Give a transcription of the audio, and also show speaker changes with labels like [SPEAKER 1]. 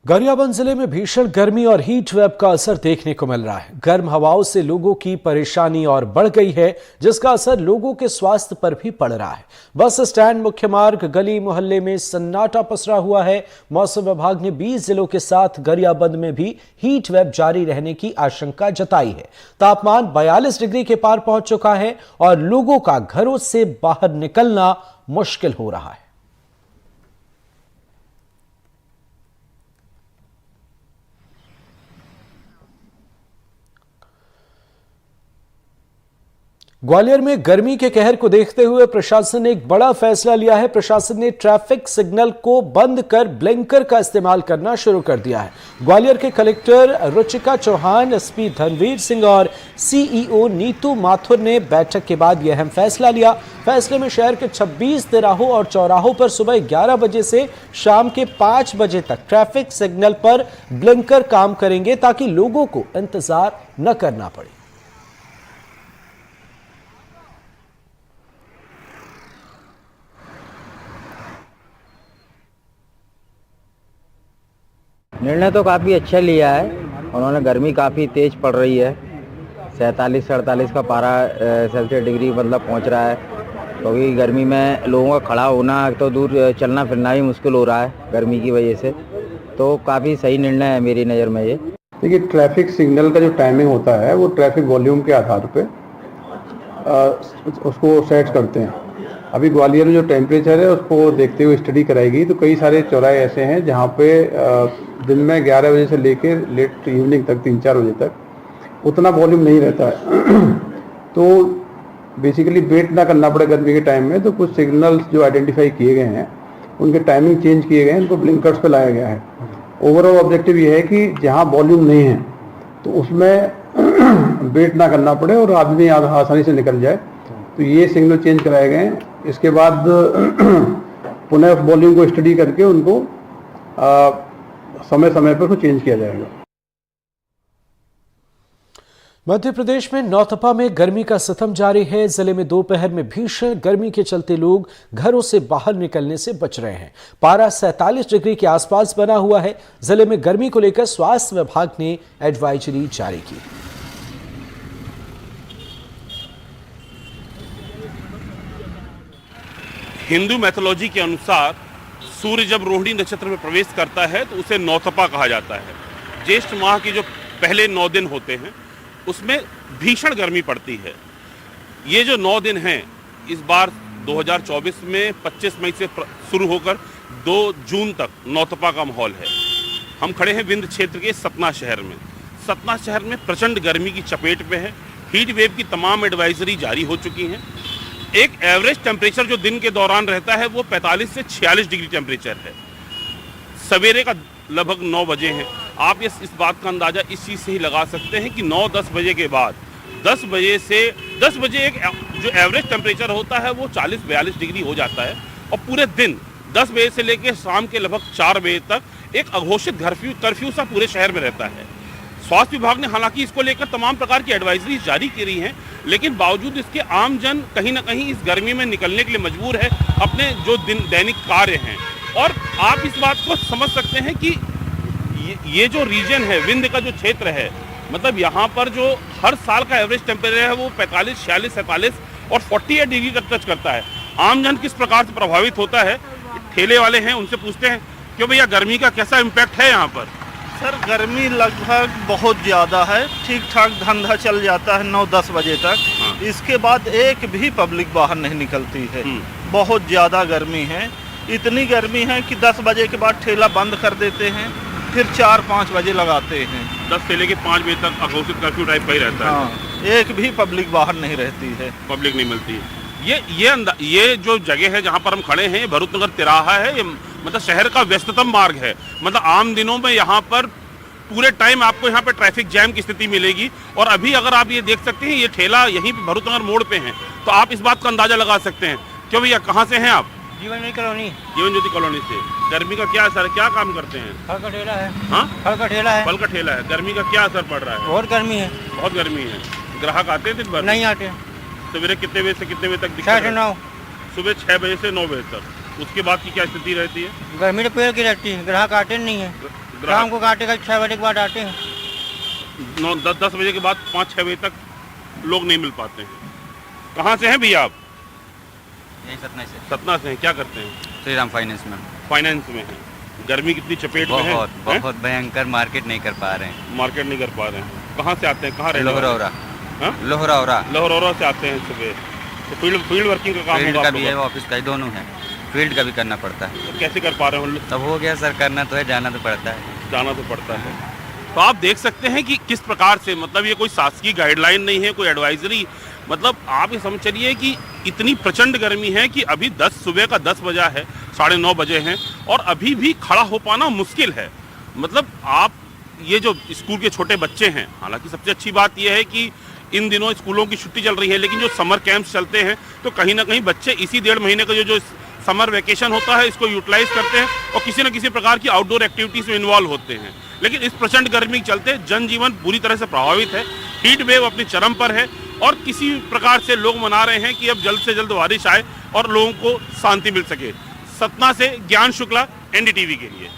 [SPEAKER 1] गरियाबंद जिले में भीषण गर्मी और हीट वेव का असर देखने को मिल रहा है। गर्म हवाओं से लोगों की परेशानी और बढ़ गई है, जिसका असर लोगों के स्वास्थ्य पर भी पड़ रहा है। बस स्टैंड, मुख्य मार्ग, गली मोहल्ले में सन्नाटा पसरा हुआ है। मौसम विभाग ने 20 जिलों के साथ गरियाबंद में भी हीट वेव जारी रहने की आशंका जताई है। तापमान 42 डिग्री के पार पहुंच चुका है और लोगों का घरों से बाहर निकलना मुश्किल हो रहा है। ग्वालियर में गर्मी के कहर को देखते हुए प्रशासन ने एक बड़ा फैसला लिया है। प्रशासन ने ट्रैफिक सिग्नल को बंद कर ब्लिंकर का इस्तेमाल करना शुरू कर दिया है। ग्वालियर के कलेक्टर रुचिका चौहान, एसपी धनवीर सिंह और सीईओ नीतू माथुर ने बैठक के बाद यह अहम फैसला लिया। फैसले में शहर के 26 तिराहों और चौराहों पर सुबह 11 बजे से शाम के 5 बजे तक ट्रैफिक सिग्नल पर ब्लिंकर काम करेंगे, ताकि लोगों को इंतजार न करना पड़े।
[SPEAKER 2] निर्णय तो काफ़ी अच्छा लिया है। उन्होंने गर्मी काफ़ी तेज़ पड़ रही है, 47-48 का पारा सेल्सियस डिग्री मतलब पहुंच रहा है। क्योंकि गर्मी में लोगों का खड़ा होना तो दूर, चलना फिरना भी मुश्किल हो रहा है गर्मी की वजह से। तो काफ़ी सही निर्णय है मेरी नज़र में ये।
[SPEAKER 3] देखिए, ट्रैफिक सिग्नल का जो टाइमिंग होता है वो ट्रैफिक वॉल्यूम के आधार पे उसको सेट करते हैं। अभी ग्वालियर में जो टेम्परेचर है उसको देखते हुए स्टडी कराई गई, तो कई सारे चौराहे ऐसे हैं जहाँ पे दिन में 11 बजे से लेकर लेट इवनिंग तक 3-4 बजे तक उतना वॉल्यूम नहीं रहता है। तो बेसिकली वेट ना करना पड़े गर्मी के टाइम में, तो कुछ सिग्नल्स जो आइडेंटिफाई किए गए हैं उनके टाइमिंग चेंज किए गए हैं, उनको ब्लिंकर्स पे लाया गया है। ओवरऑल ऑब्जेक्टिव ये है कि जहाँ वॉल्यूम नहीं है तो उसमें वेट ना करना पड़े और आदमी आसानी से निकल जाए। तो ये सिग्नल चेंज कराए गए हैं। इसके बाद पुनः वॉल्यूम को स्टडी करके उनको समय समय पर चेंज किया जाएगा।
[SPEAKER 1] मध्य प्रदेश में नौतपा में गर्मी का सितम जारी है। जिले में दोपहर में भीषण गर्मी के चलते लोग घरों से बाहर निकलने से बच रहे हैं। पारा 47 डिग्री के आसपास बना हुआ है। जिले में गर्मी को लेकर स्वास्थ्य विभाग ने एडवाइजरी जारी की।
[SPEAKER 4] हिंदू मैथोलॉजी के अनुसार सूर्य जब रोहिणी नक्षत्र में प्रवेश करता है तो उसे नौतपा कहा जाता है। ज्येष्ठ माह के जो पहले 9 दिन होते हैं उसमें भीषण गर्मी पड़ती है। ये जो 9 दिन हैं इस बार 2024 में 25 मई से शुरू होकर 2 जून तक नौतपा का माहौल है। हम खड़े हैं विंध्य क्षेत्र के सतना शहर में। सतना शहर में प्रचंड गर्मी की चपेट में है। हीट वेव की तमाम एडवाइजरी जारी हो चुकी हैं। एक एवरेज टेम्परेचर जो दिन के दौरान रहता है वो 45 से 46 डिग्री टेम्परेचर है। सवेरे का लगभग 9 बजे हैं। आप इस बात का अंदाजा इस चीज़ से ही लगा सकते हैं कि 9-10 बजे के बाद 10 बजे से 10 बजे एक जो एवरेज टेम्परेचर होता है वो 40-42 डिग्री हो जाता है। और पूरे दिन 10 बजे से लेकर शाम के लगभग 4 बजे तक एक अघोषित कर्फ्यू सा पूरे शहर में रहता है। स्वास्थ्य विभाग ने हालांकि इसको लेकर तमाम प्रकार की एडवाइजरी जारी की रही हैं, लेकिन बावजूद इसके आम जन कहीं ना कहीं इस गर्मी में निकलने के लिए मजबूर है अपने जो दैनिक कार्य हैं। और आप इस बात को समझ सकते हैं कि ये जो रीजन है, विंध्य का जो क्षेत्र है, मतलब यहाँ पर जो हर साल का एवरेज टेम्परेचर है वो 45, 46, 47 और 48 डिग्री तक टच करता है। आम जन किस प्रकार से प्रभावित होता है, ठेले वाले हैं उनसे पूछते हैं। क्यों भैया, गर्मी का कैसा इम्पैक्ट है यहाँ पर?
[SPEAKER 5] सर, गर्मी लगभग बहुत ज़्यादा है। ठीक ठाक धंधा चल जाता है 9-10 बजे तक। हाँ। इसके बाद एक भी पब्लिक बाहर नहीं निकलती है। बहुत ज़्यादा गर्मी है। इतनी गर्मी है कि 10 बजे के बाद ठेला बंद कर देते हैं, फिर 4-5 बजे लगाते हैं।
[SPEAKER 4] 10 से लेकर 5 बजे तक अघोषित कर्फ्यू टाइप का ही रहता है।
[SPEAKER 5] हाँ, एक भी पब्लिक बाहर नहीं रहती है।
[SPEAKER 4] पब्लिक नहीं मिलती है। ये जो जगह है जहाँ पर हम खड़े हैं, भरूचनगर तिराहा है। ये मतलब शहर का व्यस्ततम मार्ग है। मतलब आम दिनों में यहाँ पर पूरे टाइम आपको यहाँ पे ट्रैफिक जैम की स्थिति मिलेगी। और अभी अगर आप ये देख सकते हैं, ये ठेला यहीं भरूचनगर मोड़ पे है, तो आप इस बात का अंदाजा लगा सकते हैं। क्यों भैया, कहाँ से हैं आप?
[SPEAKER 5] जीवन
[SPEAKER 4] ज्योति कॉलोनी से। गर्मी का क्या असर, क्या काम करते हैं?
[SPEAKER 5] फल का ठेला है।
[SPEAKER 4] हाँ,
[SPEAKER 5] फल का ठेला है।
[SPEAKER 4] फल का ठेला है। गर्मी का क्या असर पड़ रहा है?
[SPEAKER 5] बहुत गर्मी है।
[SPEAKER 4] बहुत गर्मी है। ग्राहक आते हैं दिन भर?
[SPEAKER 5] नहीं आते।
[SPEAKER 4] सवेरे कितने बजे से कितने बजे तक?
[SPEAKER 5] 6 से 9।
[SPEAKER 4] सुबह 6 बजे से 9 बजे तक। उसके बाद की क्या स्थिति रहती है?
[SPEAKER 5] गर्मी तो पेड़ की रहती है, ग्राहक आते नहीं है।
[SPEAKER 2] शाम को काटेगा 6 बजे के बाद आते हैं।
[SPEAKER 4] 9-10 बजे के बाद 5-6 बजे तक लोग नहीं मिल पाते हैं। कहाँ से हैं भैया आप?
[SPEAKER 2] यही
[SPEAKER 4] सतना से हैं। क्या करते हैं?
[SPEAKER 2] श्री राम फाइनेंस में।
[SPEAKER 4] फाइनेंस में हैं। गर्मी कितनी चपेट में है?
[SPEAKER 2] बहुत भयंकर, मार्केट नहीं कर पा रहे हैं।
[SPEAKER 4] मार्केट नहीं कर पा रहे हैं। कहाँ से आते हैं? कहाँ रहने वाले हैं? लोहरौरा से आते हैं सुबह। तो फील्ड वर्किंग का काम
[SPEAKER 2] फील्ड
[SPEAKER 4] होगा
[SPEAKER 2] का
[SPEAKER 4] आप
[SPEAKER 2] भी
[SPEAKER 4] लोगों
[SPEAKER 2] है, ऑफिस का ही, दोनों है। फील्ड का भी करना पड़ता है।
[SPEAKER 4] तो कैसे कर पा रहे हो?
[SPEAKER 2] तब हो गया सर, करना तो है, जाना तो पड़ता है।
[SPEAKER 4] जाना तो पड़ता है। तो आप देख सकते हैं कि किस प्रकार से, मतलब ये कोई शासकीय गाइडलाइन नहीं है, कोई एडवाइजरी, मतलब आप ये समझ चलिए कि इतनी प्रचंड गर्मी है कि अभी सुबह का 10 बजा है, 9:30 बजे हैं और अभी भी खड़ा हो पाना मुश्किल है। मतलब आप ये जो स्कूल के छोटे बच्चे हैं, हालांकि सबसे अच्छी बात यह है कि इन दिनों स्कूलों की छुट्टी चल रही है, लेकिन जो समर कैंप्स चलते हैं तो कहीं ना कहीं बच्चे इसी 1.5 महीने का जो समर वेकेशन होता है इसको यूटिलाइज करते हैं और किसी न किसी प्रकार की आउटडोर एक्टिविटीज में इन्वॉल्व होते हैं। लेकिन इस प्रचंड गर्मी के चलते जनजीवन पूरी तरह से प्रभावित है। हीट वेव अपनी चरम पर है और किसी प्रकार से लोग मना रहे हैं कि अब जल्द से जल्द बारिश आए और लोगों को शांति मिल सके। सतना से ज्ञान शुक्ला, NDTV के लिए।